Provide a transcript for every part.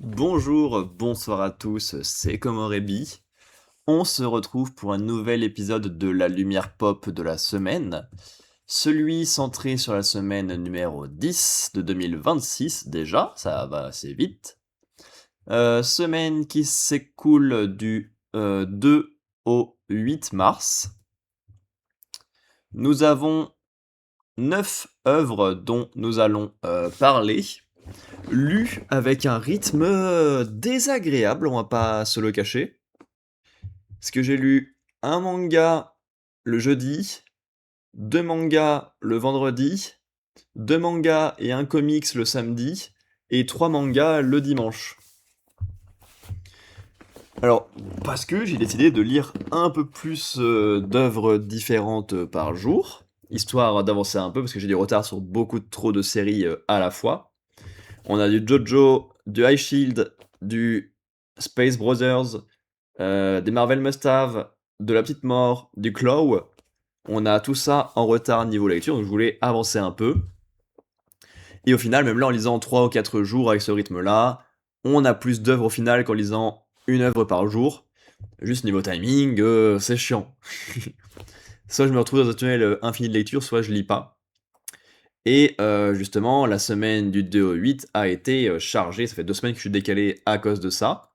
Bonjour, bonsoir à tous, c'est Komorebi. On se retrouve pour un nouvel épisode de la lumière pop de la semaine. Celui centré sur la semaine numéro 10 de 2026 déjà, ça va assez vite. Semaine qui s'écoule du 2 au 8 mars. Nous avons 9 œuvres dont nous allons parler, lues avec un rythme désagréable, on va pas se le cacher. Parce que j'ai lu un manga le jeudi, 2 mangas le vendredi, 2 mangas et un comics le samedi, et 3 mangas le dimanche. Alors, parce que j'ai décidé de lire un peu plus d'œuvres différentes par jour, histoire d'avancer un peu, parce que j'ai du retard sur beaucoup trop de séries à la fois. On a du JoJo, du High Shield, du Space Brothers, des Marvel Must-Have, de La Petite Mort, du Claw. On a tout ça en retard niveau lecture, donc je voulais avancer un peu. Et au final, même là, en lisant 3 ou 4 jours avec ce rythme-là, on a plus d'œuvres au final qu'en lisant une œuvre par jour. Juste niveau timing, c'est chiant. Soit je me retrouve dans un tunnel infini de lecture, soit je lis pas. Et justement, la semaine du 2 au 8 a été chargée, ça fait 2 semaines que je suis décalé à cause de ça.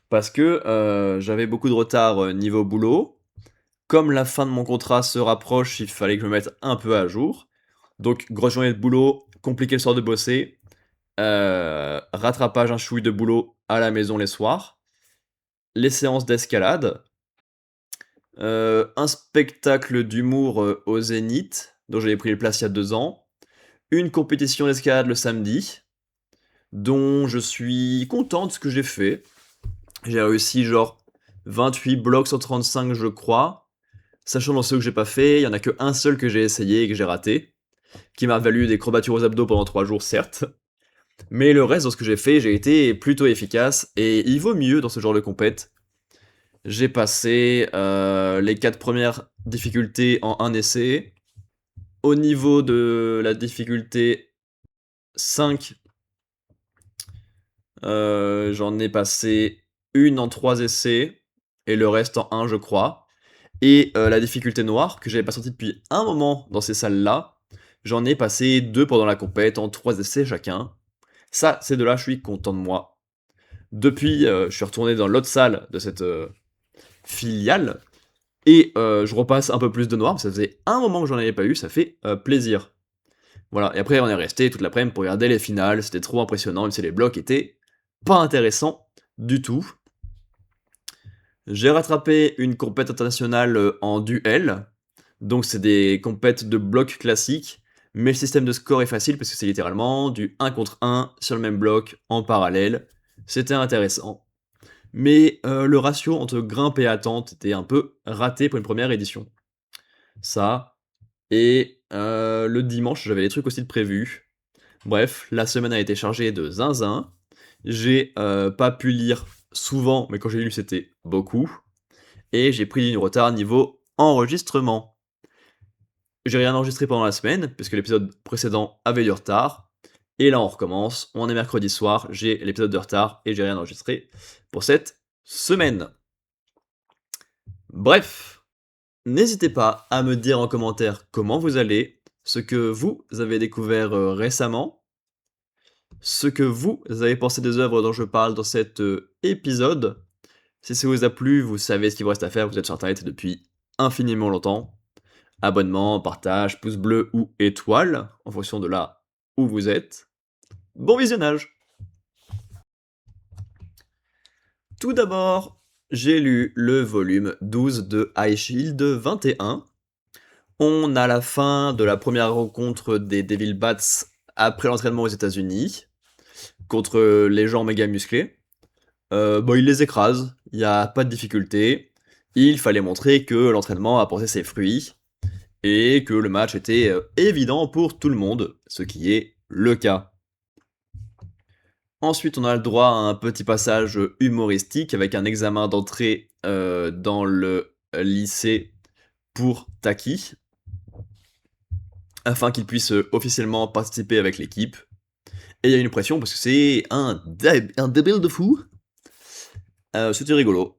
Parce que j'avais beaucoup de retard niveau boulot. Comme la fin de mon contrat se rapproche, il fallait que je me mette un peu à jour. Donc, grosse journée de boulot, compliqué le soir de bosser, rattrapage un chouille de boulot à la maison les soirs, les séances d'escalade, un spectacle d'humour au Zénith, dont j'avais pris les places il y a 2 ans, une compétition d'escalade le samedi, dont je suis content de ce que j'ai fait. J'ai réussi genre 28 blocs sur 35 je crois. Sachant dans ceux que j'ai pas fait, il y en a que un seul que j'ai essayé et que j'ai raté, qui m'a valu des courbatures aux abdos pendant 3 jours certes. Mais le reste de ce que j'ai fait, j'ai été plutôt efficace et il vaut mieux dans ce genre de compète. J'ai passé les 4 premières difficultés en un essai. Au niveau de la difficulté 5, j'en ai passé une en 3 essais et le reste en un je crois. Et la difficulté noire, que j'avais pas sorti depuis un moment dans ces salles-là, j'en ai passé 2 pendant la compète en 3 essais chacun. Ça, c'est de là, je suis content de moi. Depuis, je suis retourné dans l'autre salle de cette filiale, et je repasse un peu plus de noir, ça faisait un moment que j'en avais pas eu, ça fait plaisir. Voilà, et après on est resté toute l'après-midi pour regarder les finales, c'était trop impressionnant, même si les blocs étaient pas intéressants du tout. J'ai rattrapé une compète internationale en duel, donc c'est des compètes de blocs classiques, mais le système de score est facile parce que c'est littéralement du 1 contre 1 sur le même bloc en parallèle. C'était intéressant. Mais le ratio entre grimpe et attente était un peu raté pour une première édition. Ça, et le dimanche, j'avais des trucs aussi de prévus. Bref, la semaine a été chargée de zinzin. J'ai pas pu lire souvent, mais quand j'ai lu, c'était beaucoup. Et j'ai pris du retard niveau enregistrement. J'ai rien enregistré pendant la semaine, parce que l'épisode précédent avait du retard. Et là, on recommence. On est mercredi soir, j'ai l'épisode de retard et j'ai rien enregistré pour cette semaine. Bref, n'hésitez pas à me dire en commentaire comment vous allez, ce que vous avez découvert récemment, ce que vous avez pensé des œuvres dont je parle dans cet épisode. Si ça vous a plu, vous savez ce qu'il vous reste à faire, vous êtes sur internet depuis infiniment longtemps. Abonnement, partage, pouce bleu ou étoile, en fonction de là où vous êtes. Bon visionnage! Tout d'abord, j'ai lu le volume 12 de High Shield 21. On a la fin de la première rencontre des Devil Bats après l'entraînement aux États-Unis contre les gens méga musclés. Bon, il les écrase, il n'y a pas de difficulté. Il fallait montrer que l'entraînement a porté ses fruits et que le match était évident pour tout le monde, ce qui est le cas. Ensuite, on a le droit à un petit passage humoristique avec un examen d'entrée dans le lycée pour Taki, afin qu'il puisse officiellement participer avec l'équipe. Et il y a une pression parce que c'est un débile de fou. C'était rigolo.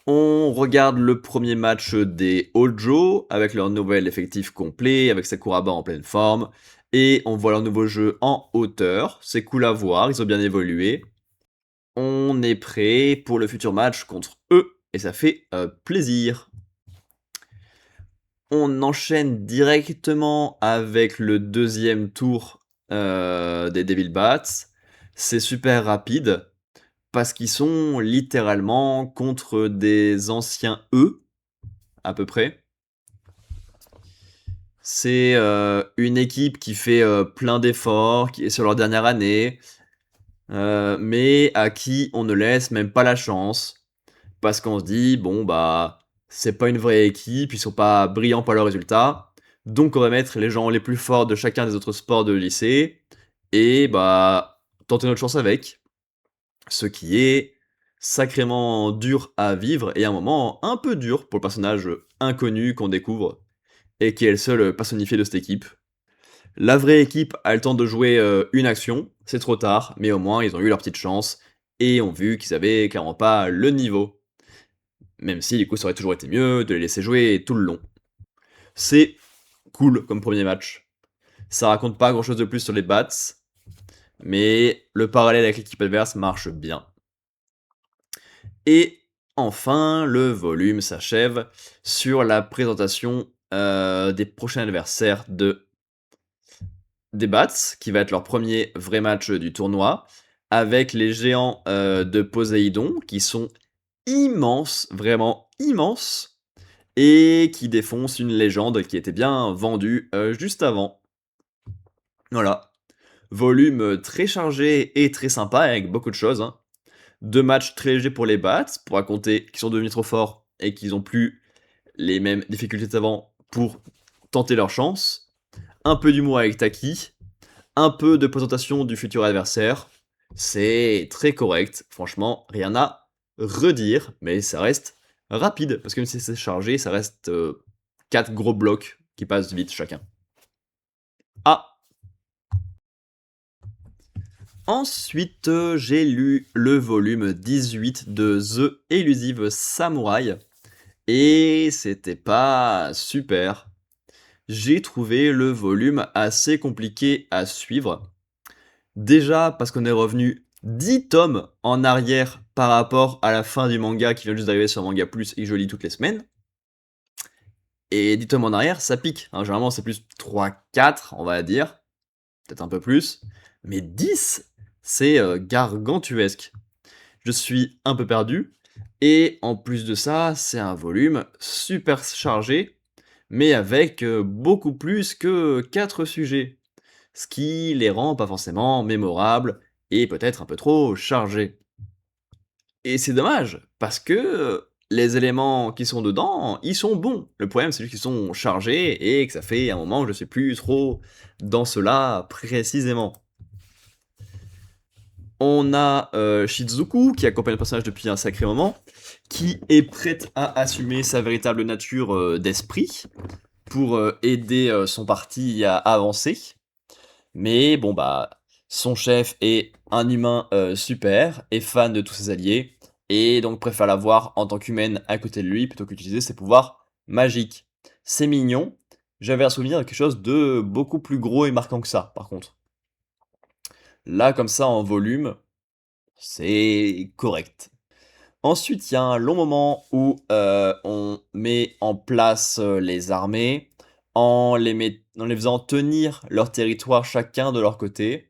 On regarde le premier match des Hojo avec leur nouvel effectif complet, avec Sakuraba en pleine forme, et on voit leur nouveau jeu en hauteur. C'est cool à voir, ils ont bien évolué. On est prêt pour le futur match contre eux, et ça fait plaisir. On enchaîne directement avec le deuxième tour des Devil Bats. C'est super rapide, parce qu'ils sont littéralement contre des anciens E, à peu près. C'est une équipe qui fait plein d'efforts, qui est sur leur dernière année, mais à qui on ne laisse même pas la chance. Parce qu'on se dit, bon, bah, c'est pas une vraie équipe, ils sont pas brillants par leurs résultats. Donc on va mettre les gens les plus forts de chacun des autres sports de lycée, et bah, tenter notre chance avec. Ce qui est sacrément dur à vivre, et à un moment un peu dur pour le personnage inconnu qu'on découvre, et qui est le seul personnifié de cette équipe. La vraie équipe a le temps de jouer une action, c'est trop tard, mais au moins ils ont eu leur petite chance, et ont vu qu'ils avaient clairement pas le niveau. Même si du coup ça aurait toujours été mieux de les laisser jouer tout le long. C'est cool comme premier match. Ça raconte pas grand chose de plus sur les bats, mais le parallèle avec l'équipe adverse marche bien. Et enfin, le volume s'achève sur la présentation des prochains adversaires des Bats, qui va être leur premier vrai match du tournoi, avec les géants de Poséidon, qui sont immenses, vraiment immenses, et qui défoncent une légende qui était bien vendue juste avant. Voilà. Volume très chargé et très sympa, avec beaucoup de choses. Hein. Deux matchs très légers pour les Bats, pour raconter qu'ils sont devenus trop forts et qu'ils ont plus les mêmes difficultés qu'avant pour tenter leur chance. Un peu d'humour avec Taki, un peu de présentation du futur adversaire. C'est très correct, franchement, rien à redire, mais ça reste rapide, parce que même si c'est chargé, ça reste 4 gros blocs qui passent vite chacun. Ah, ensuite, j'ai lu le volume 18 de The Elusive Samurai, et c'était pas super. J'ai trouvé le volume assez compliqué à suivre. Déjà parce qu'on est revenu 10 tomes en arrière par rapport à la fin du manga qui vient juste d'arriver sur Manga Plus et que je lis toutes les semaines. Et 10 tomes en arrière, ça pique. Hein, généralement, c'est plus 3-4, on va dire. Peut-être un peu plus. Mais 10, c'est gargantuesque. Je suis un peu perdu. Et en plus de ça, c'est un volume super chargé, mais avec beaucoup plus que 4 sujets. Ce qui les rend pas forcément mémorables et peut-être un peu trop chargés. Et c'est dommage, parce que les éléments qui sont dedans, ils sont bons. Le problème, c'est juste qu'ils sont chargés et que ça fait un moment que je ne suis plus trop dans cela précisément. On a Shizuku, qui accompagne le personnage depuis un sacré moment, qui est prête à assumer sa véritable nature d'esprit pour aider son parti à avancer. Mais bon bah, son chef est un humain super, et fan de tous ses alliés, et donc préfère l'avoir en tant qu'humaine à côté de lui plutôt qu'utiliser ses pouvoirs magiques. C'est mignon, j'avais un souvenir de quelque chose de beaucoup plus gros et marquant que ça, par contre. Là, comme ça, en volume, c'est correct. Ensuite, il y a un long moment où on met en place les armées en les faisant tenir leur territoire chacun de leur côté.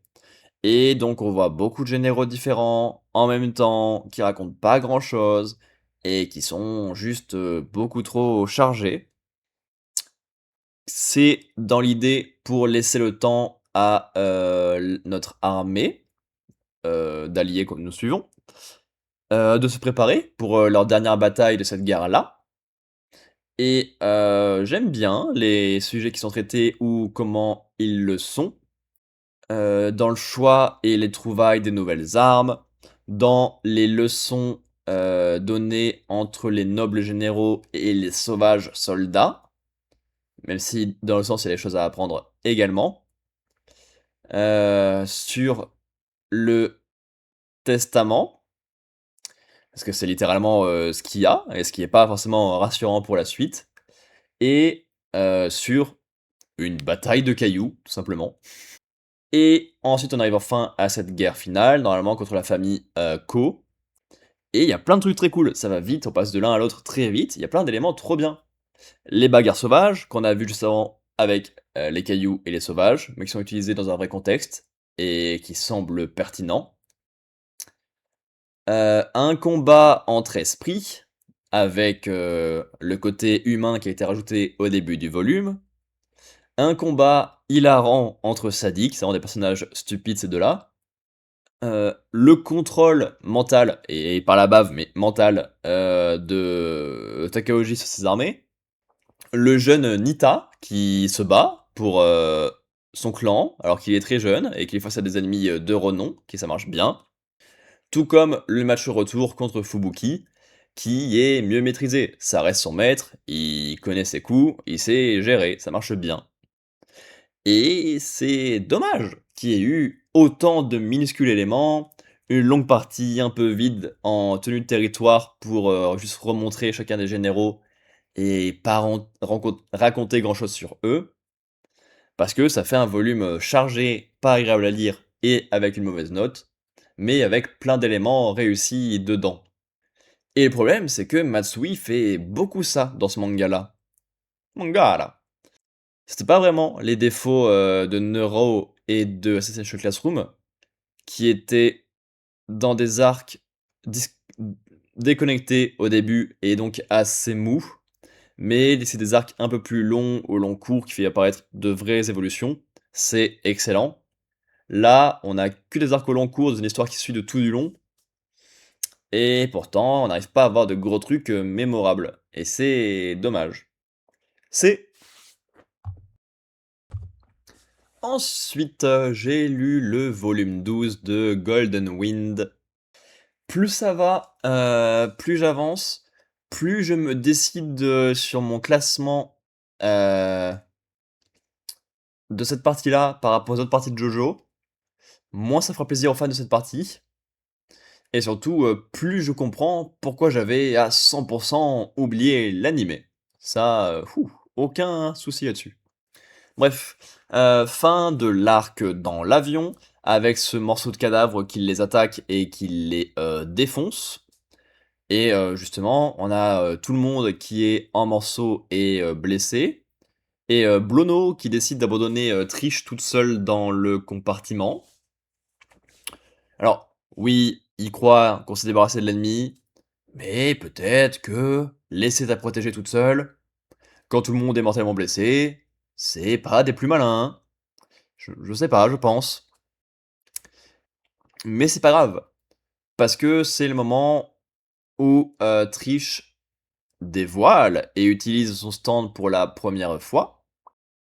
Et donc on voit beaucoup de généraux différents en même temps qui racontent pas grand-chose et qui sont juste beaucoup trop chargés. C'est dans l'idée pour laisser le temps à notre armée d'alliés que nous suivons de se préparer pour leur dernière bataille de cette guerre-là. Et j'aime bien les sujets qui sont traités ou comment ils le sont, dans le choix et les trouvailles des nouvelles armes, dans les leçons données entre les nobles généraux et les sauvages soldats, même si dans le sens il y a des choses à apprendre également. sur le testament, parce que c'est littéralement, ce qu'il y a et ce qui est pas forcément rassurant pour la suite et sur une bataille de cailloux, tout simplement. Et ensuite, on arrive enfin à cette guerre finale, normalement contre la famille, Ko. Et il y a plein de trucs très cool, ça va vite, on passe de l'un à l'autre très vite, il y a plein d'éléments trop bien. Les bagarres sauvages, qu'on a vu juste avant avec les cailloux et les sauvages, mais qui sont utilisés dans un vrai contexte, et qui semblent pertinents. Un combat entre esprits, avec le côté humain qui a été rajouté au début du volume. Un combat hilarant entre sadiques, c'est vraiment des personnages stupides ces deux-là. Le contrôle mental, et par la bave, mais mental, de Takaoji sur ses armées. Le jeune Nita, qui se bat pour son clan, alors qu'il est très jeune, et qu'il est face à des ennemis de renom, qui ça marche bien. Tout comme le match retour contre Fubuki, qui est mieux maîtrisé. Ça reste son maître, il connaît ses coups, il sait gérer, ça marche bien. Et c'est dommage qu'il y ait eu autant de minuscules éléments, une longue partie un peu vide en tenue de territoire pour juste remontrer chacun des généraux et pas raconter grand chose sur eux, parce que ça fait un volume chargé, pas agréable à lire et avec une mauvaise note, mais avec plein d'éléments réussis dedans. Et le problème, c'est que Matsui fait beaucoup ça dans ce manga-là. Manga là. C'était pas vraiment les défauts de Neuro et de Assassin's Classroom, qui étaient dans des arcs dis déconnectés au début et donc assez mous, mais c'est des arcs un peu plus longs, au long cours, qui fait apparaître de vraies évolutions. C'est excellent. Là, on a que des arcs au long cours, une histoire qui suit de tout du long, et pourtant, on n'arrive pas à avoir de gros trucs mémorables. Et c'est dommage. C'est Ensuite, j'ai lu le volume 12 de Golden Wind. Plus ça va, plus j'avance, plus je me décide, sur mon classement, heu, de cette partie-là par rapport aux autres parties de JoJo, moins ça fera plaisir aux fans de cette partie et surtout, plus je comprends pourquoi j'avais à 100 oublié l'animé. Ça, aucun souci là-dessus. Bref, fin de l'arc dans l'avion, avec ce morceau de cadavre qui les attaque et qui les, défonce. Et justement, on a, tout le monde qui est en morceaux et blessé. Et Blono qui décide d'abandonner Trish toute seule dans le compartiment. Alors, oui, il croit qu'on s'est débarrassé de l'ennemi, mais peut-être que laisser ta protégée toute seule, quand tout le monde est mortellement blessé, c'est pas des plus malins, hein. Je sais pas, je pense. Mais c'est pas grave, parce que c'est le moment où Trish dévoile et utilise son stand pour la première fois.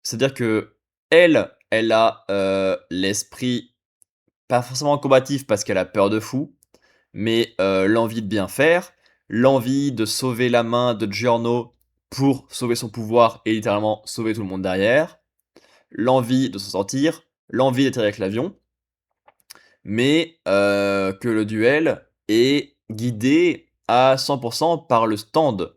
C'est-à-dire que elle a l'esprit pas forcément combatif parce qu'elle a peur de fou, mais l'envie de bien faire, l'envie de sauver la main de Giorno pour sauver son pouvoir et littéralement sauver tout le monde derrière, l'envie de s'en sortir, l'envie d'être avec l'avion, mais que le duel est guidé à 100% par le stand.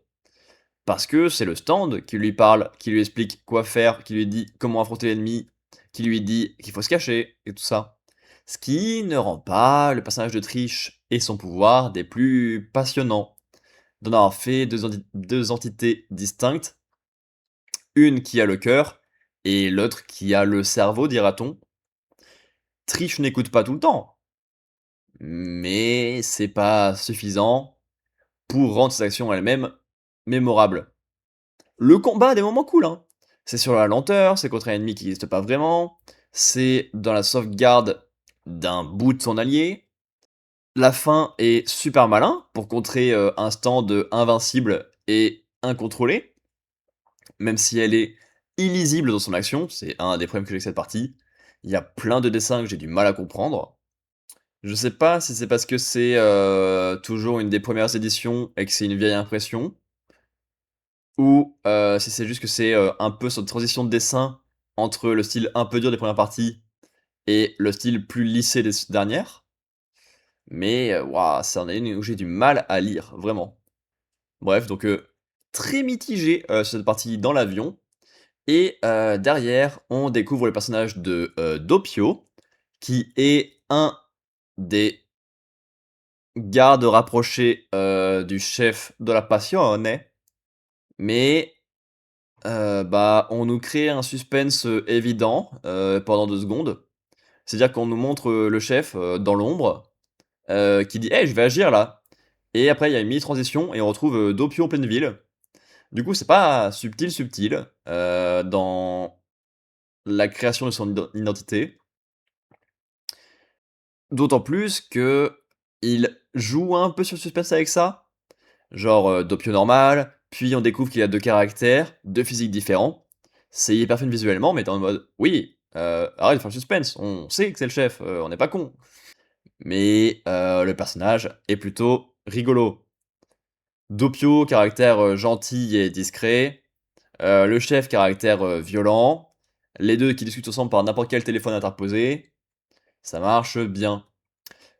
Parce que c'est le stand qui lui parle, qui lui explique quoi faire, qui lui dit comment affronter l'ennemi, qui lui dit qu'il faut se cacher, et tout ça. Ce qui ne rend pas le personnage de Trish et son pouvoir des plus passionnants. D'en avoir fait deux entités distinctes, une qui a le cœur, et l'autre qui a le cerveau, dira-t-on. Trish n'écoute pas tout le temps, mais c'est pas suffisant pour rendre ses actions elles-mêmes mémorables. Le combat a des moments cool, hein. C'est sur la lenteur, c'est contre un ennemi qui n'existe pas vraiment, c'est dans la sauvegarde d'un bout de son allié. La fin est super malin pour contrer un stand invincible et incontrôlé, même si elle est illisible dans son action, c'est un des problèmes que j'ai avec cette partie. Il y a plein de dessins que j'ai du mal à comprendre. Je sais pas si c'est parce que c'est toujours une des premières éditions et que c'est une vieille impression, ou si c'est juste que c'est un peu cette transition de dessin entre le style un peu dur des premières parties et le style plus lissé des dernières. Mais waouh, ça en est une où j'ai du mal à lire, vraiment. Bref, donc très mitigé, sur cette partie dans l'avion et derrière, on découvre le personnage de, Doppio, qui est un des gardes rapprochés, du chef de la Passione, mais bah, on nous crée un suspense, évident, pendant 2 secondes. C'est-à-dire qu'on nous montre, le chef, dans l'ombre, qui dit: «Hey, je vais agir là» et après il y a une mini transition et on retrouve, Doppio en pleine ville. Du coup, c'est pas subtil, subtil, dans la création de son identité. D'autant plus que il joue un peu sur le suspense avec ça. Genre, Doppio normal, puis on découvre qu'il a 2 caractères, 2 physiques différents. C'est hyper fun visuellement, mais tu en mode: «Oui, arrête de faire le suspense, on sait que c'est le chef, on n'est pas con». Mais, le personnage est plutôt rigolo. Doppio, caractère, gentil et discret. Le chef, caractère, violent. Les 2 qui discutent ensemble par n'importe quel téléphone interposé. Ça marche bien.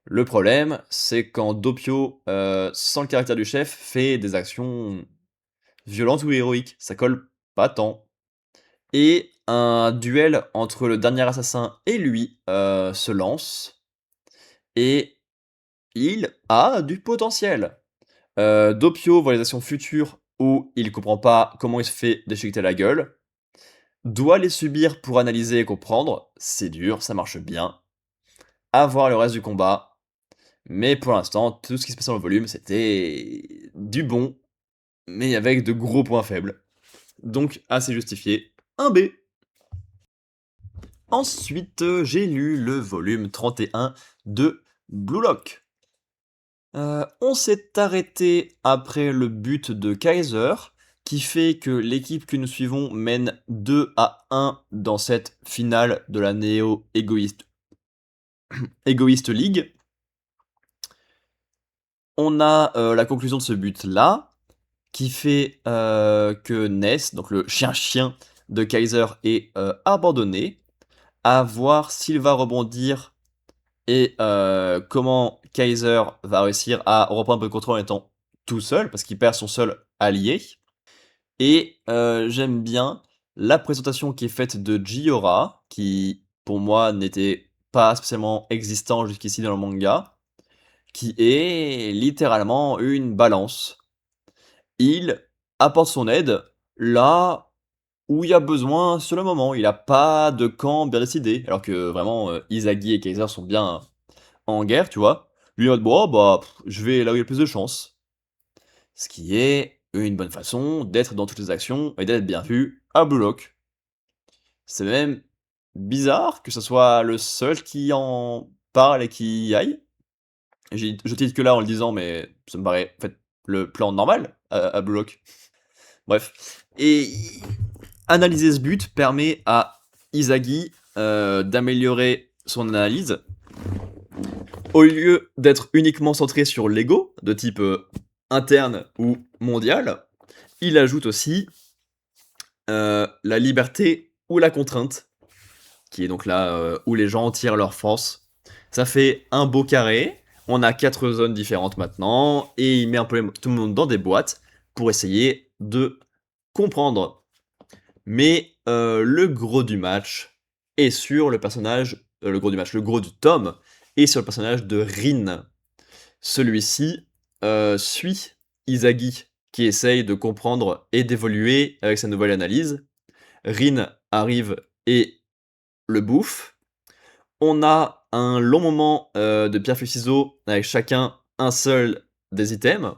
Le problème, c'est quand Doppio, sans le caractère du chef, fait des actions violentes ou héroïques. Ça colle pas tant. Et un duel entre le dernier assassin et lui, se lance et il a du potentiel. Doppio voit les actions futures où il comprend pas comment il se fait déchiqueter la gueule, doit les subir pour analyser et comprendre, c'est dur, ça marche bien. À voir le reste du combat, mais pour l'instant, tout ce qui se passe dans le volume, c'était du bon, mais avec de gros points faibles. Donc assez justifié, un B. Ensuite, j'ai lu le volume 31 de Blue Lock. On s'est arrêté après le but de Kaiser, qui fait que l'équipe que nous suivons mène 2-1 dans cette finale de la Néo Egoist League. On a la conclusion de ce but-là, qui fait que Ness, donc le chien-chien de Kaiser, est abandonné. À voir s'il va rebondir et comment Kaiser va réussir à reprendre un peu le contrôle en étant tout seul, parce qu'il perd son seul allié. Et j'aime bien la présentation qui est faite de Jiora, qui pour moi n'était pas spécialement existant jusqu'ici dans le manga, qui est littéralement une balance. Il apporte son aide là où il y a besoin sur le moment. Il a pas de camp bien décidé, alors que vraiment Izagi et Kaiser sont bien en guerre, tu vois. Lui, en mode, bon, bah, je vais là où il y a le plus de chance. Ce qui est une bonne façon d'être dans toutes les actions et d'être bien vu à Blue Lock. C'est même bizarre que ce soit le seul qui en parle et qui y aille. Je titre que là en le disant, mais ça me paraît en fait le plan normal à Blue Lock. Bref. Et analyser ce but permet à Izagi d'améliorer son analyse. Au lieu d'être uniquement centré sur l'ego, de type interne ou mondial, il ajoute aussi la liberté ou la contrainte, qui est donc là où les gens tirent leur force. Ça fait un beau carré. On a 4 zones différentes maintenant, et il met un peu tout le monde dans des boîtes pour essayer de comprendre. Mais le gros du match est sur le personnage, le gros du tome est sur le personnage de Rin. Celui-ci suit Izagi qui essaye de comprendre et d'évoluer avec sa nouvelle analyse. Rin arrive et le bouffe. On a un long moment de pierre feuille ciseaux avec chacun un seul des items.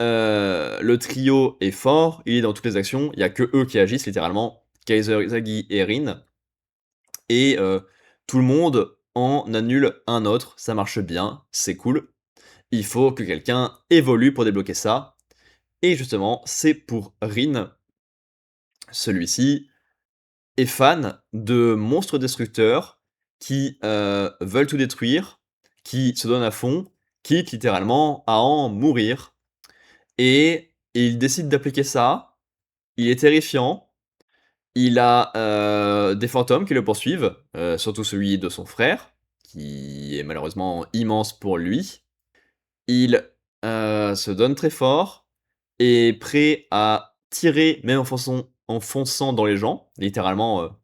Le trio est fort, il est dans toutes les actions, il n'y a que eux qui agissent littéralement, Kaiser, Izagi et Rin. Et tout le monde en annule un autre, ça marche bien, c'est cool. Il faut que quelqu'un évolue pour débloquer ça. Et justement, c'est pour Rin. Celui-ci est fan de monstres destructeurs qui veulent tout détruire, qui se donnent à fond, quitte littéralement à en mourir. Et il décide d'appliquer ça. Il est terrifiant. Il a des fantômes qui le poursuivent, surtout celui de son frère, qui est malheureusement immense pour lui. Il se donne très fort, est prêt à tirer même en fonçant dans les gens, littéralement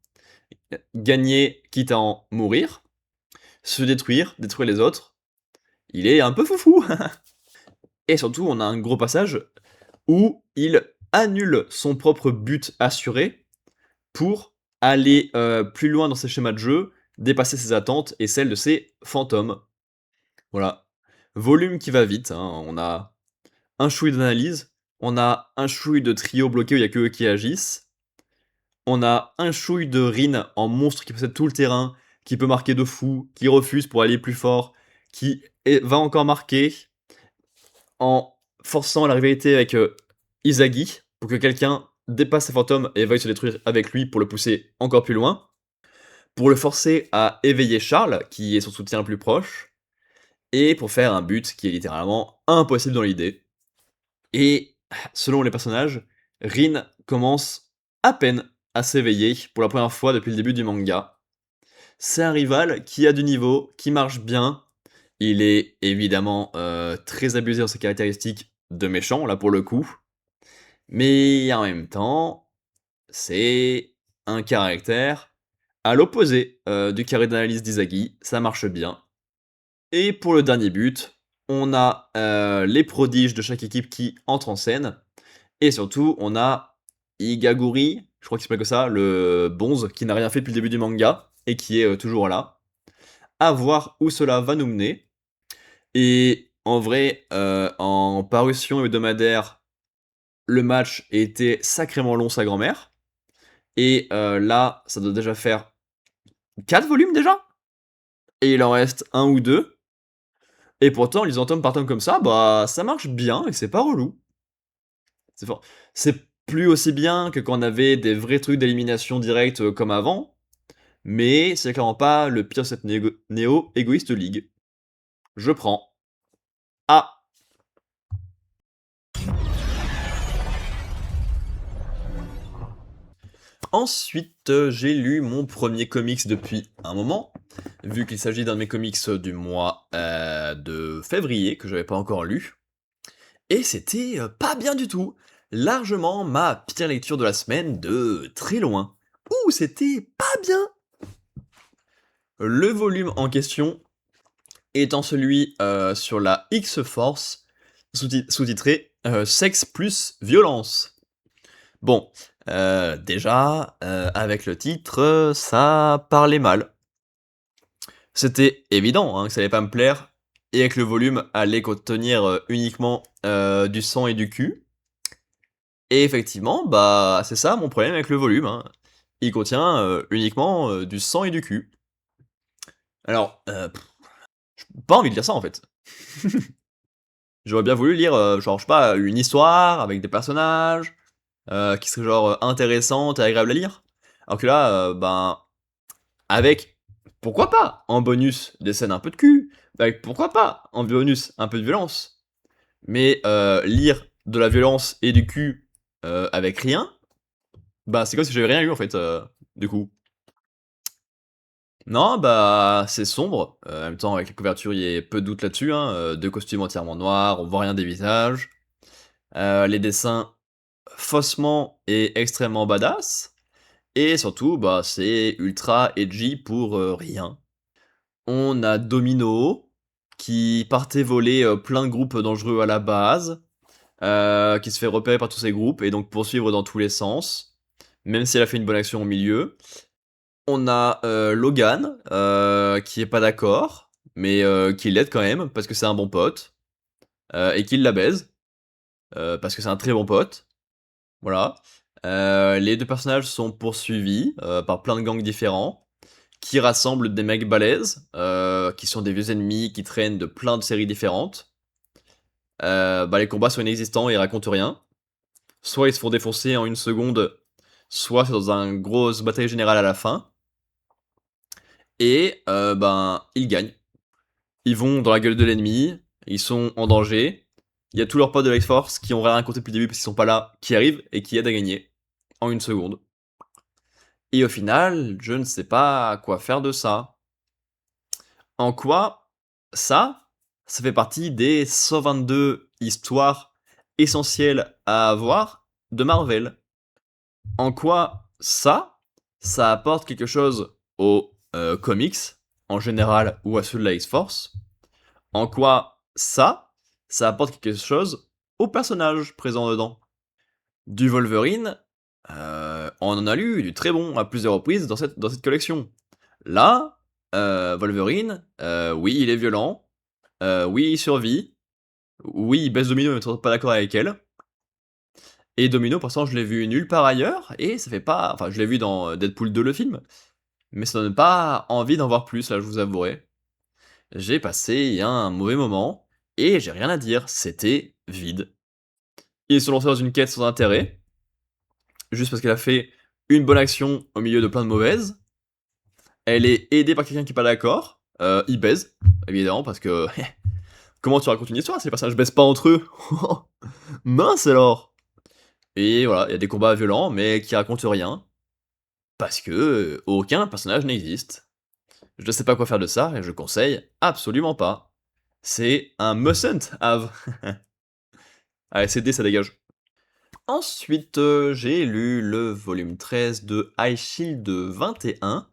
gagner quitte à en mourir, se détruire, détruire les autres. Il est un peu foufou. Et surtout, on a un gros passage où il annule son propre but assuré pour aller plus loin dans ses schémas de jeu, dépasser ses attentes et celles de ses fantômes. Voilà. Volume qui va vite, hein. On a un chouï d'analyse, on a un chouï de trio bloqué où il n'y a que eux qui agissent, on a un chouï de Rin en monstre qui possède tout le terrain, qui peut marquer de fou, qui refuse pour aller plus fort, va encore marquer en forçant la rivalité avec Izagi pour que quelqu'un dépasse ses fantômes et veuille se détruire avec lui pour le pousser encore plus loin, pour le forcer à éveiller Charles, qui est son soutien le plus proche, et pour faire un but qui est littéralement impossible dans l'idée. Et selon les personnages, Rin commence à peine à s'éveiller pour la première fois depuis le début du manga. C'est un rival qui a du niveau, qui marche bien. Il est évidemment très abusé dans ses caractéristiques de méchant, là pour le coup. Mais en même temps, c'est un caractère à l'opposé du carré d'analyse d'Izagi, ça marche bien. Et pour le dernier but, on a les prodiges de chaque équipe qui entrent en scène. Et surtout, on a Igaguri, je crois qu'il s'appelle que ça, le bonze, qui n'a rien fait depuis le début du manga, et qui est toujours là. À voir où cela va nous mener. Et en vrai, en parution hebdomadaire, le match était sacrément long, sa grand-mère. Et là, ça doit déjà faire 4 volumes déjà. Et il en reste un ou deux. Et pourtant, lisant tome par tome comme ça, bah ça marche bien et c'est pas relou. C'est fort. C'est plus aussi bien que quand on avait des vrais trucs d'élimination directe comme avant, mais c'est clairement pas le pire de cette néo-égoïste ligue. Je prends. Ah. Ensuite, j'ai lu mon premier comics depuis un moment, vu qu'il s'agit d'un de mes comics du mois de février, que j'avais pas encore lu. Et c'était pas bien du tout. Largement ma pire lecture de la semaine de très loin. Ouh, c'était pas bien. Le volume en question étant celui sur la X-Force, sous-titré Sexe plus violence. Bon, déjà, avec le titre, ça parlait mal. C'était évident hein, que ça allait pas me plaire, et que le volume allait contenir uniquement du sang et du cul. Et effectivement, bah c'est ça mon problème avec le volume. Hein. Il contient uniquement du sang et du cul. Alors, j'ai pas envie de lire ça en fait. J'aurais bien voulu lire, genre, je sais pas, une histoire avec des personnages, qui serait genre intéressante et agréable à lire. Alors que là, ben, avec, pourquoi pas, en bonus, des scènes un peu de cul, avec, pourquoi pas, en bonus, un peu de violence. Mais lire de la violence et du cul avec rien, bah c'est comme si j'avais rien eu en fait, du coup. Non, bah c'est sombre, en même temps avec la couverture il y a peu de doute là-dessus, hein, 2 costumes entièrement noirs, on voit rien des visages. Les dessins faussement et extrêmement badass. Et surtout, bah, c'est ultra edgy pour rien. On a Domino, qui partait voler plein de groupes dangereux à la base, qui se fait repérer par tous ces groupes et donc poursuivre dans tous les sens, même si elle a fait une bonne action au milieu. On a Logan, qui est pas d'accord, mais qui l'aide quand même, parce que c'est un bon pote, et qui la baise, parce que c'est un très bon pote. Voilà. Les deux personnages sont poursuivis par plein de gangs différents qui rassemblent des mecs balèzes, qui sont des vieux ennemis qui traînent de plein de séries différentes. Bah, les combats sont inexistants et ils racontent rien. Soit ils se font défoncer en une seconde, soit c'est dans une grosse bataille générale à la fin. Et ben, ils gagnent. Ils vont dans la gueule de l'ennemi, ils sont en danger. Il y a tous leurs potes de l'X-Force qui ont rien raconté depuis le début parce qu'ils sont pas là, qui arrivent et qui aident à gagner en une seconde. et au final, je ne sais pas quoi faire de ça. En quoi ça fait partie des 122 histoires essentielles à avoir de Marvel. En quoi ça apporte quelque chose aux comics en général ou à ceux de la X-Force. En quoi ça apporte quelque chose aux personnages présents dedans. Du Wolverine, on en a lu du très bon à plusieurs reprises dans cette collection. Là, Wolverine, oui, il est violent, oui, il survit, oui, il baisse Domino, mais pas d'accord avec elle. Et Domino, pour l'instant, je l'ai vu nulle part ailleurs, et ça fait pas. Enfin, je l'ai vu dans Deadpool 2, le film, mais ça donne pas envie d'en voir plus, là, je vous avouerai. J'ai passé un mauvais moment, et j'ai rien à dire, c'était vide. Ils se sont lancés dans une quête sans intérêt, juste parce qu'elle a fait une bonne action au milieu de plein de mauvaises. Elle est aidée par quelqu'un qui est pas d'accord. Ils baisent, évidemment, parce que comment tu racontes une histoire si les personnages baissent pas entre eux? Mince alors. Et voilà, il y a des combats violents, mais qui racontent rien, parce que aucun personnage n'existe. Je ne sais pas quoi faire de ça, et je conseille absolument pas. C'est un mustn't have. Allez, CD, ça dégage. Ensuite, j'ai lu le volume 13 de High Shield 21,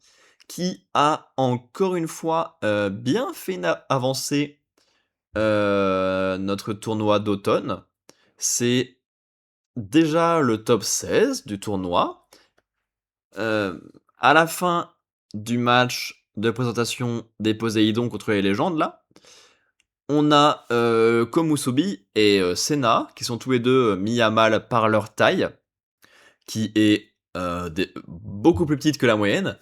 qui a encore une fois bien fait avancer notre tournoi d'automne. C'est déjà le top 16 du tournoi. À la fin du match de présentation des Poséidons contre les légendes, là, on a Komusubi et Senna, qui sont tous les deux mis à mal par leur taille, qui est beaucoup plus petite que la moyenne.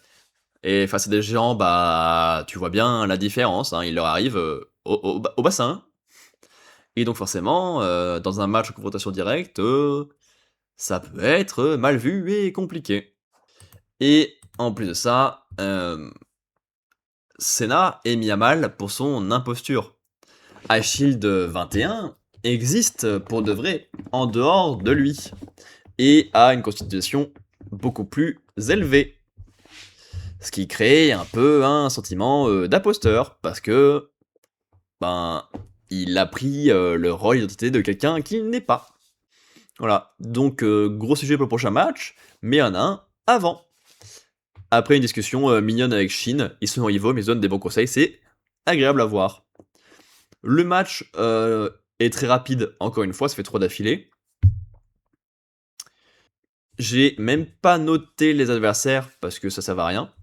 Et face à des géants, bah, tu vois bien la différence, hein, il leur arrive au bassin. Et donc forcément, dans un match de confrontation directe, ça peut être mal vu et compliqué. Et en plus de ça, Senna est mis à mal pour son imposture. Achille 21 existe pour de vrai en dehors de lui et a une constitution beaucoup plus élevée. Ce qui crée un peu un sentiment d'imposteur parce que ben il a pris le rôle d'identité de quelqu'un qu'il n'est pas. Voilà, donc gros sujet pour le prochain match, mais il y en a un avant. Après une discussion mignonne avec Shin, ils sont rivaux mais ils donnent des bons conseils, c'est agréable à voir. Le match est très rapide, encore une fois, ça fait 3 d'affilée. J'ai même pas noté les adversaires, parce que ça sert à rien.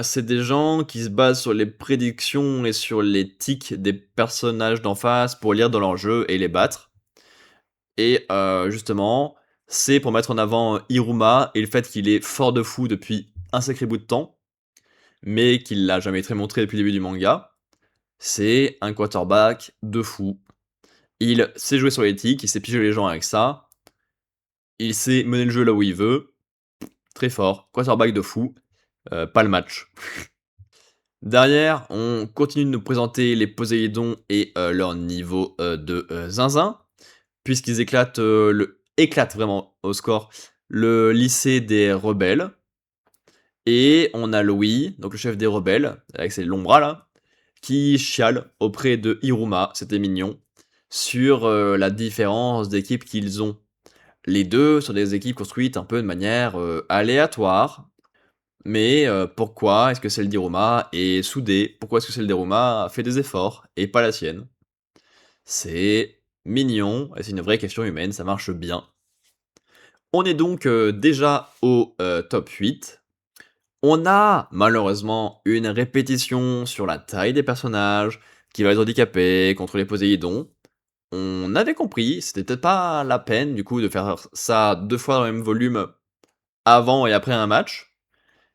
C'est des gens qui se basent sur les prédictions et sur les tics des personnages d'en face pour lire dans leur jeu et les battre. Et justement, c'est pour mettre en avant Iruma et le fait qu'il est fort de fou depuis un sacré bout de temps, mais qu'il l'a jamais très montré depuis le début du manga. C'est un quarterback de fou. Il sait jouer sur les tics, il sait piger les gens avec ça. Il sait mener le jeu là où il veut. Très fort. Quarterback de fou. Pas le match. Derrière, on continue de nous présenter les Poséidons et leur niveau de zinzin, puisqu'ils éclatent vraiment au score le lycée des rebelles. Et on a Louis, donc le chef des rebelles, avec ses longs bras là, qui chiale auprès de Hiruma, c'était mignon, sur la différence d'équipe qu'ils ont. Les deux sont des équipes construites un peu de manière aléatoire. Mais pourquoi est-ce que celle d'Iruma est soudée? Pourquoi est-ce que celle d'Iruma fait des efforts et pas la sienne? C'est mignon et c'est une vraie question humaine, ça marche bien. On est donc déjà au top 8. On a malheureusement une répétition sur la taille des personnages, qui va être handicapé contre les Poséidons. On avait compris, c'était peut-être pas la peine du coup de faire ça 2 fois dans le même volume avant et après un match.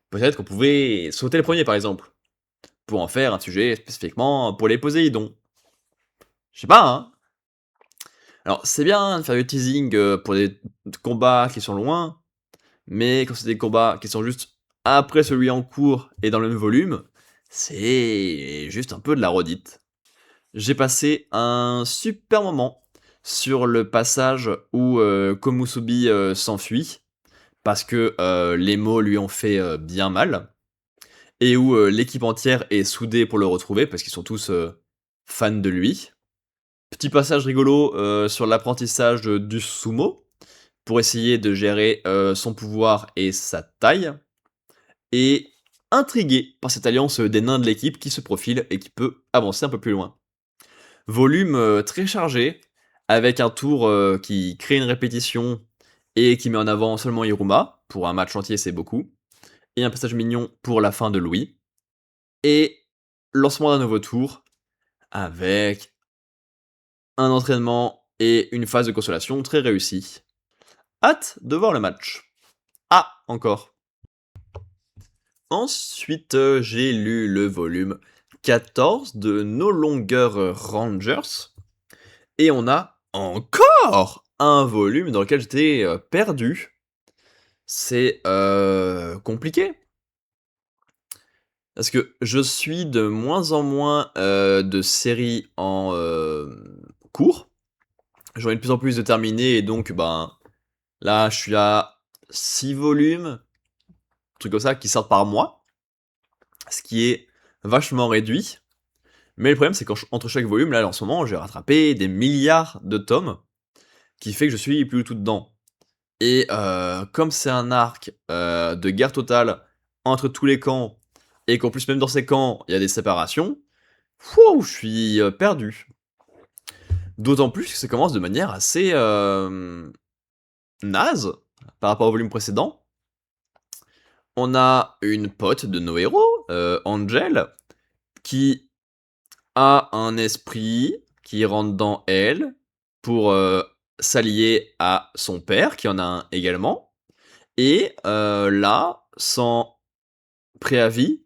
Peut-être qu'on pouvait sauter le premier par exemple, pour en faire un sujet spécifiquement pour les Poséidons. Je sais pas, hein. Alors, c'est bien de faire du teasing pour des combats qui sont loin, mais quand c'est des combats qui sont juste après celui en cours et dans le même volume, c'est juste un peu de la redite. J'ai passé un super moment sur le passage où Komusubi s'enfuit, parce que les mots lui ont fait bien mal, et où l'équipe entière est soudée pour le retrouver, parce qu'ils sont tous fans de lui. Petit passage rigolo sur l'apprentissage du sumo, pour essayer de gérer son pouvoir et sa taille, et intrigué par cette alliance des nains de l'équipe qui se profile et qui peut avancer un peu plus loin. Volume très chargé, avec un tour qui crée une répétition et qui met en avant seulement Iruma. Pour un match entier, c'est beaucoup. Et un passage mignon pour la fin de Louis. Et lancement d'un nouveau tour, avec un entraînement et une phase de consolation très réussie. Hâte de voir le match. Ah, encore. Ensuite, j'ai lu le volume 14 de No Longer Rangers. Et on a encore un volume dans lequel j'étais perdu. C'est compliqué. Parce que je suis de moins en moins de séries en cours. J'en ai de plus en plus de terminés, et donc, ben, là, je suis à 6 volumes, un truc comme ça, qui sortent par mois. Ce qui est vachement réduit. Mais le problème, c'est qu'entre chaque volume, là, en ce moment, j'ai rattrapé des milliards de tomes, qui fait que je suis plus du tout dedans. Et comme c'est un arc de guerre totale entre tous les camps, et qu'en plus même dans ces camps, il y a des séparations, je suis perdu. D'autant plus que ça commence de manière assez naze par rapport au volume précédent. On a une pote de nos héros, Angel, qui a un esprit qui rentre dans elle pour s'allier à son père, qui en a un également. Et là, sans préavis,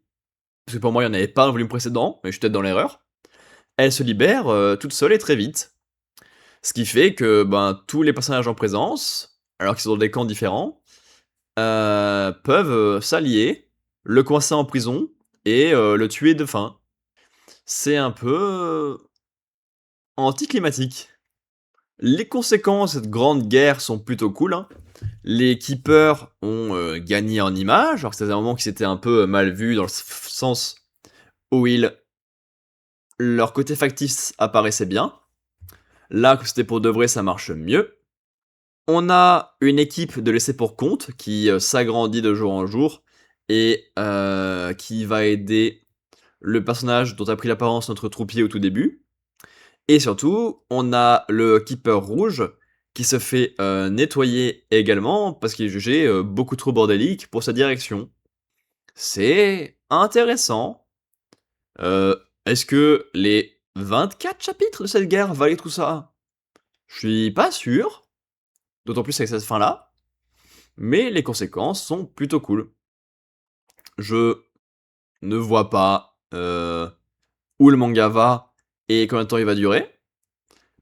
parce que pour moi il n'y en avait pas un volume précédent, mais je suis peut-être dans l'erreur, elle se libère toute seule et très vite. Ce qui fait que ben, tous les personnages en présence, alors qu'ils sont dans des camps différents, peuvent s'allier, le coincer en prison et le tuer de faim. C'est un peu anticlimatique. Les conséquences de cette grande guerre sont plutôt cool, hein. Les keepers ont gagné en image, alors que c'était un moment qui s'était un peu mal vu dans le sens où leur côté factice apparaissait bien. Là, que c'était pour de vrai, ça marche mieux. On a une équipe de laissés pour compte qui s'agrandit de jour en jour et qui va aider le personnage dont a pris l'apparence notre troupier au tout début. Et surtout, on a le Keeper rouge qui se fait nettoyer également parce qu'il est jugé beaucoup trop bordélique pour sa direction. C'est intéressant. Est-ce que les 24 chapitres de cette guerre valaient tout ça? Je suis pas sûr, d'autant plus avec cette fin-là, mais les conséquences sont plutôt cool. Je ne vois pas où le manga va et combien de temps il va durer,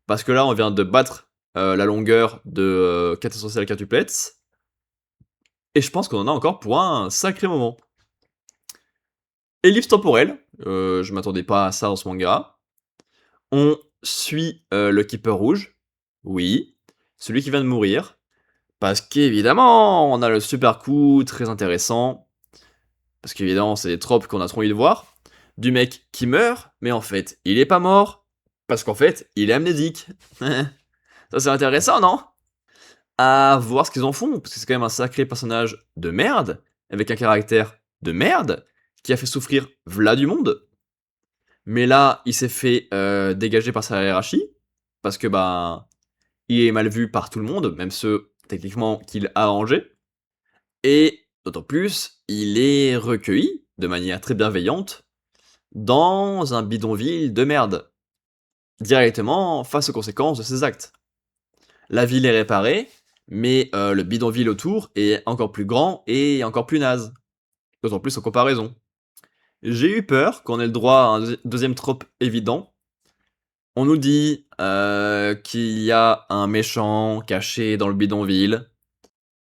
parce que là on vient de battre la longueur de 4 essentiels quintuplets, et je pense qu'on en a encore pour un sacré moment. Ellipse temporelle, je m'attendais pas à ça dans ce manga. On suit le Keeper rouge, oui, celui qui vient de mourir, parce qu'évidemment, on a le super coup très intéressant, parce qu'évidemment, c'est des tropes qu'on a trop envie de voir, du mec qui meurt, mais en fait, il est pas mort, parce qu'en fait, il est amnésique. Ça, c'est intéressant, non? À voir ce qu'ils en font, parce que c'est quand même un sacré personnage de merde, avec un caractère de merde, qui a fait souffrir v'là du monde. Mais là, il s'est fait dégager par sa hiérarchie, parce que bah, il est mal vu par tout le monde, même ceux techniquement qu'il a arrangés. Et d'autant plus, il est recueilli de manière très bienveillante dans un bidonville de merde, directement face aux conséquences de ses actes. La ville est réparée, mais le bidonville autour est encore plus grand et encore plus naze. D'autant plus en comparaison. J'ai eu peur qu'on ait le droit à un deuxième trope évident. On nous dit qu'il y a un méchant caché dans le bidonville.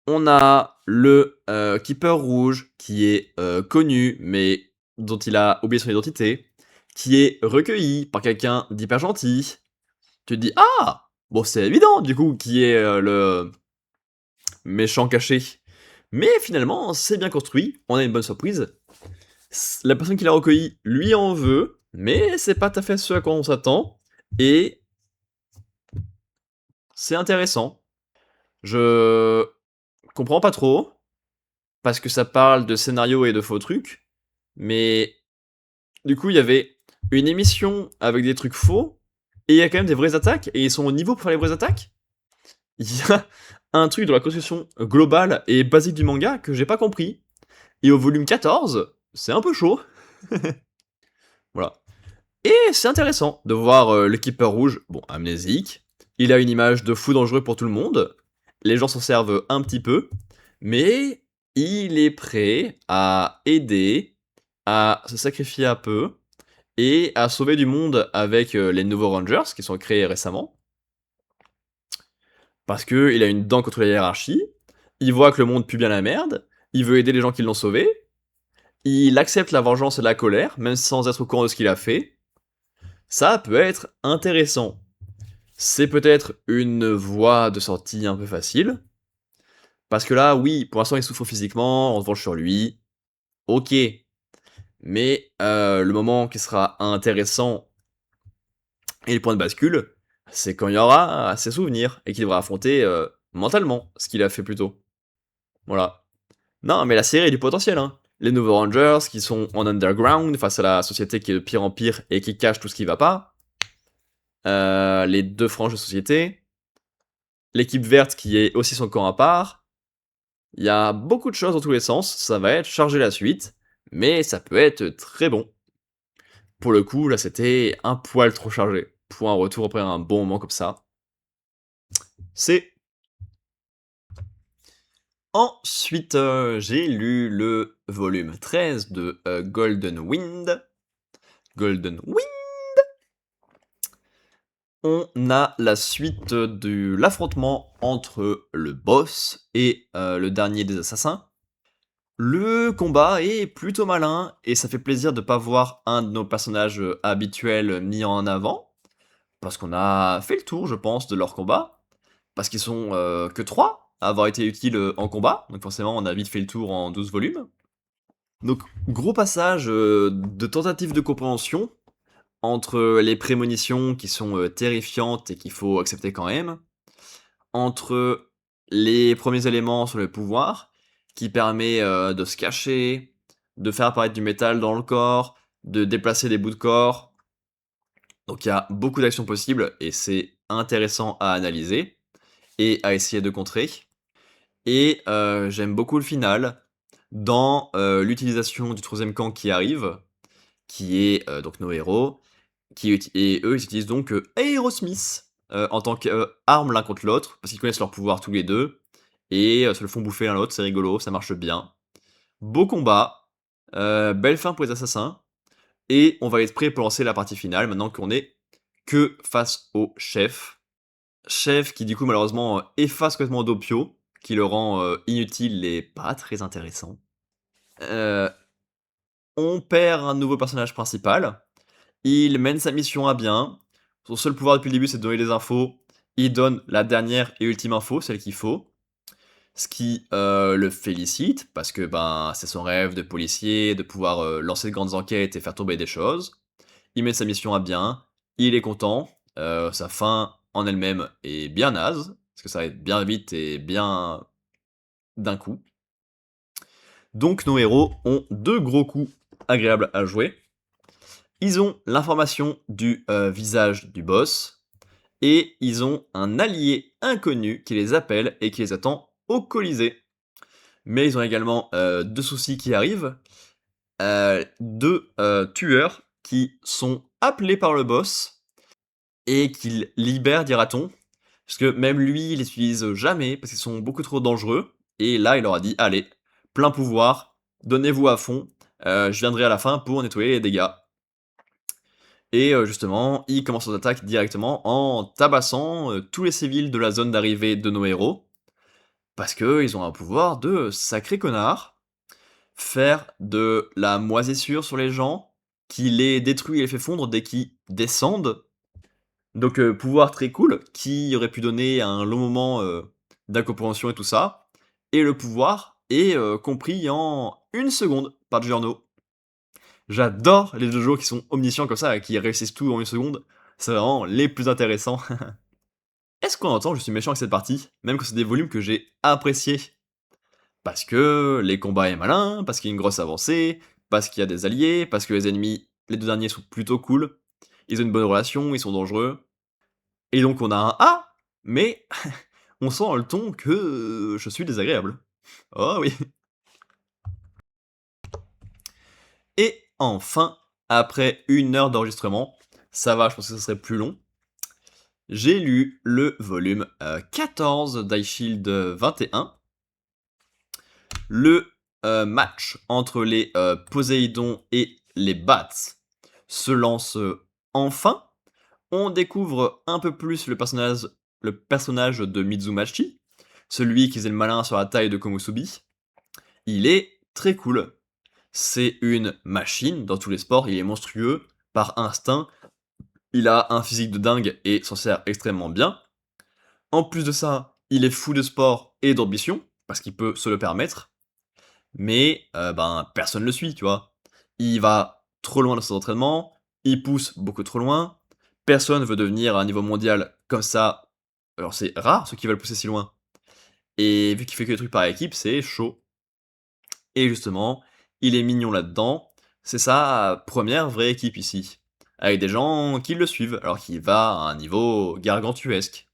On a le Keeper rouge qui est connu, mais dont il a oublié son identité, qui est recueilli par quelqu'un d'hyper gentil. Tu te dis, ah, bon, c'est évident du coup qui est le méchant caché. Mais finalement, c'est bien construit, on a une bonne surprise. La personne qui l'a recueilli lui en veut, mais c'est pas tout à fait ce à quoi on s'attend, et c'est intéressant. Je comprends pas trop, parce que ça parle de scénario et de faux trucs, mais du coup, il y avait une émission avec des trucs faux, et il y a quand même des vraies attaques, et ils sont au niveau pour faire les vraies attaques. Il y a un truc dans la construction globale et basique du manga que j'ai pas compris. Et au volume 14, c'est un peu chaud. Voilà. Et c'est intéressant de voir le Keeper rouge, bon, amnésique. Il a une image de fou dangereux pour tout le monde. Les gens s'en servent un petit peu. Mais il est prêt à aider, à se sacrifier un peu et à sauver du monde avec les nouveaux Rangers qui sont créés récemment. Parce que il a une dent contre la hiérarchie. Il voit que le monde pue bien la merde. Il veut aider les gens qui l'ont sauvé. Il accepte la vengeance et la colère, même sans être au courant de ce qu'il a fait. Ça peut être intéressant. C'est peut-être une voie de sortie un peu facile. Parce que là, oui, pour l'instant, il souffre physiquement, on se venge sur lui. Ok. Mais le moment qui sera intéressant et le point de bascule, c'est quand il y aura ses souvenirs et qu'il devra affronter mentalement ce qu'il a fait plus tôt. Voilà. Non, mais la série a du potentiel, hein. Les nouveaux Rangers qui sont en underground face à la société qui est de pire en pire et qui cache tout ce qui va pas. Les deux franges de société. L'équipe verte qui est aussi son camp à part. Il y a beaucoup de choses dans tous les sens, ça va être chargé la suite, mais ça peut être très bon. Pour le coup, là c'était un poil trop chargé. Pour un retour après un bon moment comme ça. C'est. Ensuite, j'ai lu le volume 13 de Golden Wind. Golden Wind. On a la suite de l'affrontement entre le boss et le dernier des assassins. Le combat est plutôt malin et ça fait plaisir de pas voir un de nos personnages habituels mis en avant. Parce qu'on a fait le tour, je pense, de leur combat. Parce qu'ils sont que 3 à avoir été utiles en combat. Donc forcément, on a vite fait le tour en 12 volumes. Donc, gros passage de tentative de compréhension entre les prémonitions qui sont terrifiantes et qu'il faut accepter quand même, entre les premiers éléments sur le pouvoir, qui permet de se cacher, de faire apparaître du métal dans le corps, de déplacer des bouts de corps. Donc il y a beaucoup d'actions possibles et c'est intéressant à analyser et à essayer de contrer. Et j'aime beaucoup le final dans l'utilisation du troisième camp qui arrive, qui est donc nos héros, et eux ils utilisent donc Aerosmith en tant qu'arme l'un contre l'autre, parce qu'ils connaissent leur pouvoir tous les deux, et se le font bouffer l'un l'autre, c'est rigolo, ça marche bien. Beau combat, belle fin pour les assassins, et on va être prêt pour lancer la partie finale, maintenant qu'on est que face au chef. Chef qui du coup malheureusement efface complètement Doppio, qui le rend inutile et pas très intéressant. Euh, on perd un nouveau personnage principal, il mène sa mission à bien, son seul pouvoir depuis le début c'est de donner des infos, il donne la dernière et ultime info, celle qu'il faut, ce qui le félicite, parce que ben c'est son rêve de policier, de pouvoir lancer de grandes enquêtes et faire tomber des choses. Il mène sa mission à bien, il est content, sa fin en elle-même est bien naze, parce que ça va être bien vite et bien d'un coup. Donc nos héros ont deux gros coups agréables à jouer. Ils ont l'information du visage du boss, et ils ont un allié inconnu qui les appelle et qui les attend au Colisée. Mais ils ont également deux soucis qui arrivent, deux tueurs qui sont appelés par le boss et qu'il libère, dira-t-on, parce que même lui, il les utilise jamais, parce qu'ils sont beaucoup trop dangereux, et là, il leur a dit, allez, plein pouvoir, donnez-vous à fond, je viendrai à la fin pour nettoyer les dégâts. Et justement, il commence son attaque directement en tabassant tous les civils de la zone d'arrivée de nos héros, parce qu'ils ont un pouvoir de sacré connard, faire de la moisissure sur les gens, qui les détruit et les fait fondre dès qu'ils descendent. Donc pouvoir très cool, qui aurait pu donner un long moment d'incompréhension et tout ça. Et le pouvoir et compris en une seconde par Giorno. J'adore les JoJo qui sont omniscients comme ça et qui réussissent tout en une seconde. C'est vraiment les plus intéressants. Est-ce qu'on entend je suis méchant avec cette partie? Même quand c'est des volumes que j'ai appréciés. Parce que les combats est malin, parce qu'il y a une grosse avancée, parce qu'il y a des alliés, parce que les ennemis, les 2 derniers sont plutôt cool. Ils ont une bonne relation, ils sont dangereux. Et donc on a un A, mais on sent dans le ton que je suis désagréable. Oh oui. Et enfin, après 1 heure d'enregistrement, ça va, je pense que ça serait plus long, j'ai lu le volume 14 d'Ice 21. Le match entre les Poséidon et les Bats se lance enfin. On découvre un peu plus le personnage de Mizumachi, celui qui faisait le malin sur la taille de Komusubi. Il est très cool. C'est une machine dans tous les sports, il est monstrueux, par instinct, il a un physique de dingue et s'en sert extrêmement bien. En plus de ça, il est fou de sport et d'ambition, parce qu'il peut se le permettre, mais ben, personne le suit, tu vois. Il va trop loin dans ses entraînements, il pousse beaucoup trop loin, personne veut devenir à un niveau mondial comme ça. Alors c'est rare ceux qui veulent pousser si loin. Et vu qu'il fait que des trucs par équipe, c'est chaud. Et justement, il est mignon là-dedans. C'est sa première vraie équipe ici. Avec des gens qui le suivent, alors qu'il va à un niveau gargantuesque.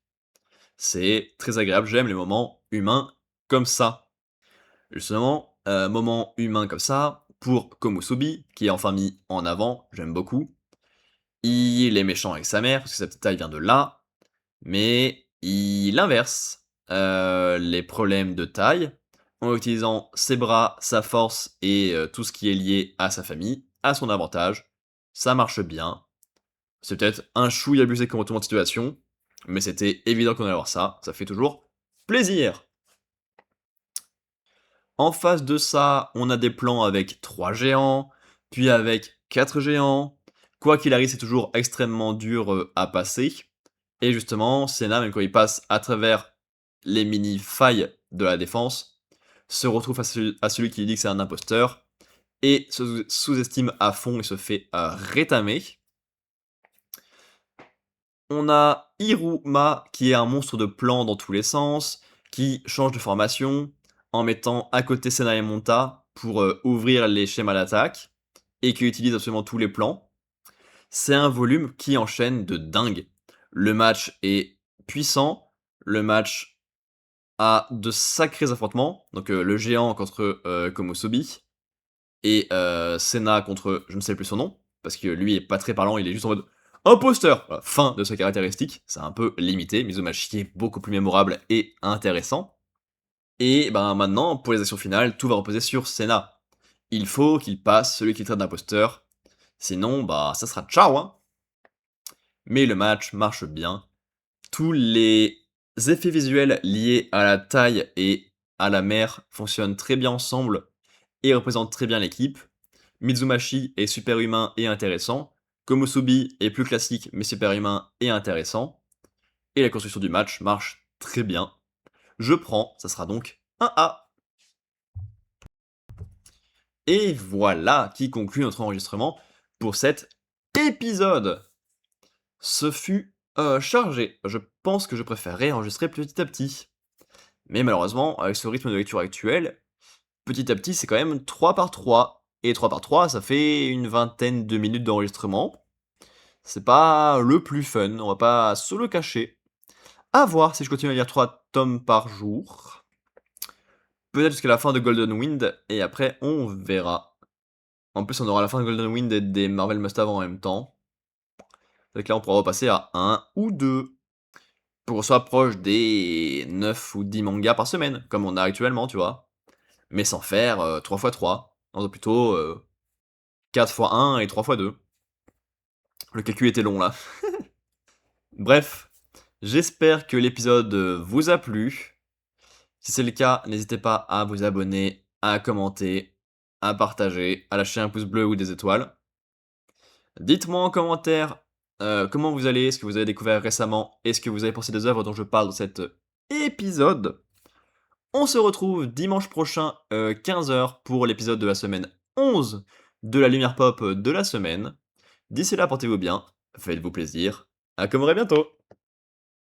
C'est très agréable, j'aime les moments humains comme ça. Justement, moment humain comme ça, pour Komusubi, qui est enfin mis en avant, j'aime beaucoup. Il est méchant avec sa mère, parce que sa petite taille vient de là, mais il inverse les problèmes de taille en utilisant ses bras, sa force et tout ce qui est lié à sa famille, à son avantage. Ça marche bien. C'est peut-être un chouille abusé comme retournement de situation, mais c'était évident qu'on allait avoir ça, ça fait toujours plaisir. En face de ça, on a des plans avec 3 géants, puis avec 4 géants. Quoi qu'il arrive, c'est toujours extrêmement dur à passer. Et justement, Senna, même quand il passe à travers les mini-failles de la défense, se retrouve face à celui qui dit que c'est un imposteur, et se sous-estime à fond et se fait rétamer. On a Iruma, qui est un monstre de plan dans tous les sens, qui change de formation en mettant à côté Senna et Monta pour ouvrir les schémas d'attaque, et qui utilise absolument tous les plans. C'est un volume qui enchaîne de dingue. Le match est puissant, le match a de sacrés affrontements, donc le géant contre Komusubi, et Senna contre je ne sais plus son nom, parce que lui est pas très parlant, il est juste en mode imposteur. Voilà, fin de sa caractéristique, c'est un peu limité, Mizumachi est beaucoup plus mémorable et intéressant. Et ben maintenant, pour les actions finales, tout va reposer sur Senna. Il faut qu'il passe celui qui traite d'imposteur, sinon bah ça sera ciao hein. Mais le match marche bien. Tous les effets visuels liés à la taille et à la mer fonctionnent très bien ensemble et représentent très bien l'équipe. Mizumachi est super humain et intéressant. Komusubi est plus classique mais super humain et intéressant. Et la construction du match marche très bien. Je prends, ça sera donc un A. Et voilà qui conclut notre enregistrement pour cet épisode. Ce fut chargé. Je pense que je préférerais enregistrer petit à petit. Mais malheureusement, avec ce rythme de lecture actuel, petit à petit, c'est quand même 3 par 3. Et 3 par 3, ça fait une vingtaine de minutes d'enregistrement. C'est pas le plus fun, on va pas se le cacher. À voir si je continue à lire 3 tomes par jour. Peut-être jusqu'à la fin de Golden Wind, et après, on verra. En plus, on aura la fin de Golden Wind et des Marvel Must-Have en même temps. Donc là, on pourra repasser à 1 ou 2. Pour qu'on se rapproche des 9 ou 10 mangas par semaine, comme on a actuellement, tu vois. Mais sans faire 3 x 3. On a plutôt 4 x 1 et 3 x 2. Le calcul était long là. Bref, j'espère que l'épisode vous a plu. Si c'est le cas, n'hésitez pas à vous abonner, à commenter, à partager, à lâcher un pouce bleu ou des étoiles. Dites-moi en commentaire comment vous allez, ce que vous avez découvert récemment, et ce que vous avez pensé des œuvres dont je parle dans cet épisode. On se retrouve dimanche prochain, 15 h pour l'épisode de la semaine 11 de la lumière pop de la semaine. D'ici là, portez-vous bien, faites-vous plaisir, à comme bientôt!